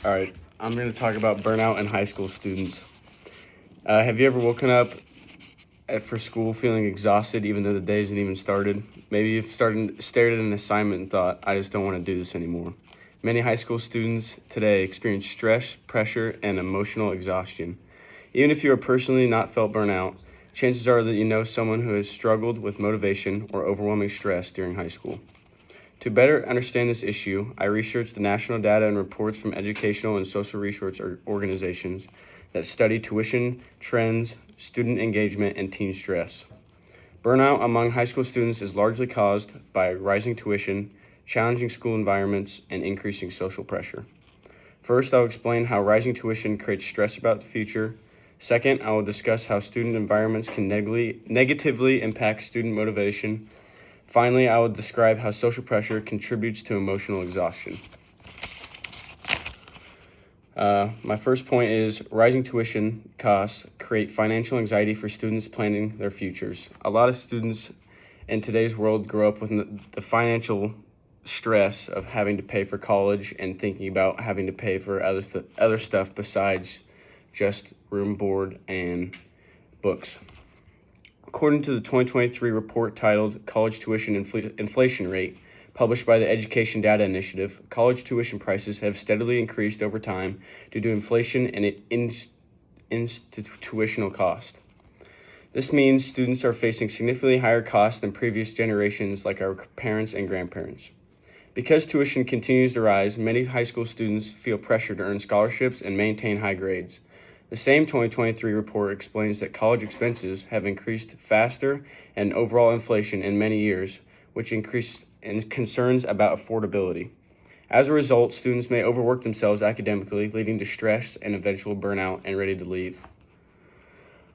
All right, I'm going to talk about burnout in high school students. Have you ever woken up for school feeling exhausted even though the day hasn't even started? Maybe you've stared at an assignment and thought, I just don't want to do this anymore. Many high school students today experience stress, pressure, and emotional exhaustion. Even if you are personally not felt burnout, chances are that you know someone who has struggled with motivation or overwhelming stress during high school. To better understand this issue, I researched the national data and reports from educational and social research organizations that study tuition trends, student engagement, and teen stress. Burnout among high school students is largely caused by rising tuition, challenging school environments, and increasing social pressure. First, I'll explain how rising tuition creates stress about the future. Second, I will discuss how student environments can negatively impact student motivation. Finally, I will describe how social pressure contributes to emotional exhaustion. My first point is rising tuition costs create financial anxiety for students planning their futures. A lot of students in today's world grow up with the financial stress of having to pay for college and thinking about having to pay for other stuff besides just room, board, and books. According to the 2023 report titled College Tuition Inflation Rate, published by the Education Data Initiative, college tuition prices have steadily increased over time due to inflation and institutional cost. This means students are facing significantly higher costs than previous generations like our parents and grandparents. Because tuition continues to rise, many high school students feel pressure to earn scholarships and maintain high grades. The same 2023 report explains that college expenses have increased faster than overall inflation in many years, which increased concerns about affordability. As a result, students may overwork themselves academically, leading to stress and eventual burnout and ready to leave.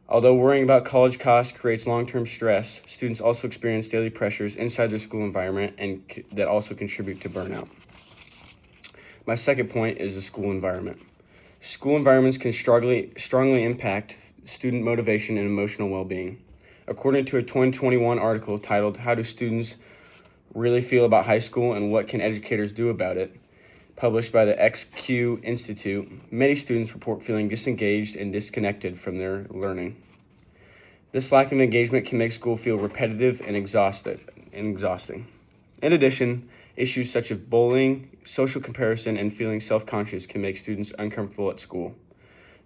Although worrying about college costs creates long-term stress, students also experience daily pressures inside their school environment and that also contribute to burnout. My second point is the school environment. School environments can strongly impact student motivation and emotional well-being. According to a 2021 article titled How Do Students Really Feel About High School and What Can Educators Do About It, published by the XQ Institute, many students report feeling disengaged and disconnected from their learning. This lack of engagement can make school feel repetitive and exhausting. In addition, issues such as bullying, social comparison, and feeling self-conscious can make students uncomfortable at school.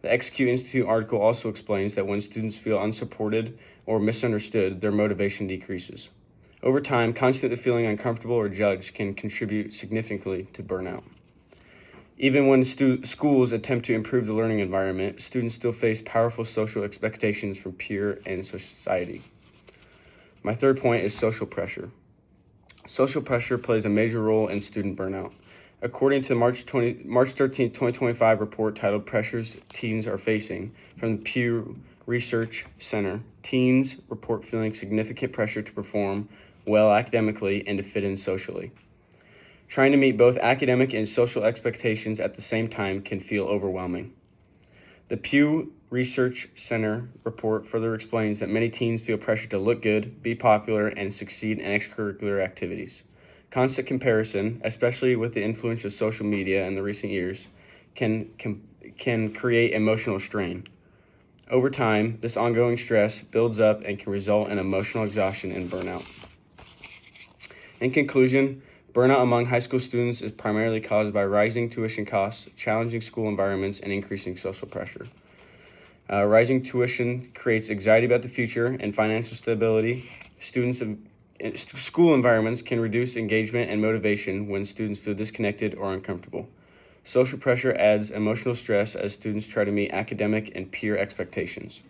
The XQ Institute article also explains that when students feel unsupported or misunderstood, their motivation decreases. Over time, constantly feeling uncomfortable or judged can contribute significantly to burnout. Even when schools attempt to improve the learning environment, students still face powerful social expectations from peer and society. My third point is social pressure. Social pressure plays a major role in student burnout. According to the March 13, 2025 report titled Pressures Teens Are Facing from the Pew Research Center, teens report feeling significant pressure to perform well academically and to fit in socially. Trying to meet both academic and social expectations at the same time can feel overwhelming. The Pew Research Center report further explains that many teens feel pressure to look good, be popular, and succeed in extracurricular activities. Constant comparison, especially with the influence of social media in the recent years, can create emotional strain. Over time, this ongoing stress builds up and can result in emotional exhaustion and burnout. In conclusion, burnout among high school students is primarily caused by rising tuition costs, challenging school environments, and increasing social pressure. Rising tuition creates anxiety about the future and financial stability. School environments can reduce engagement and motivation when students feel disconnected or uncomfortable. Social pressure adds emotional stress as students try to meet academic and peer expectations.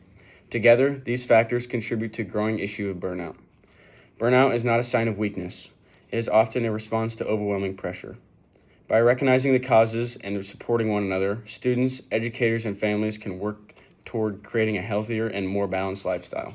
Together, these factors contribute to a growing issue of burnout. Burnout is not a sign of weakness. It is often a response to overwhelming pressure. By recognizing the causes and supporting one another, students, educators, and families can work toward creating a healthier and more balanced lifestyle.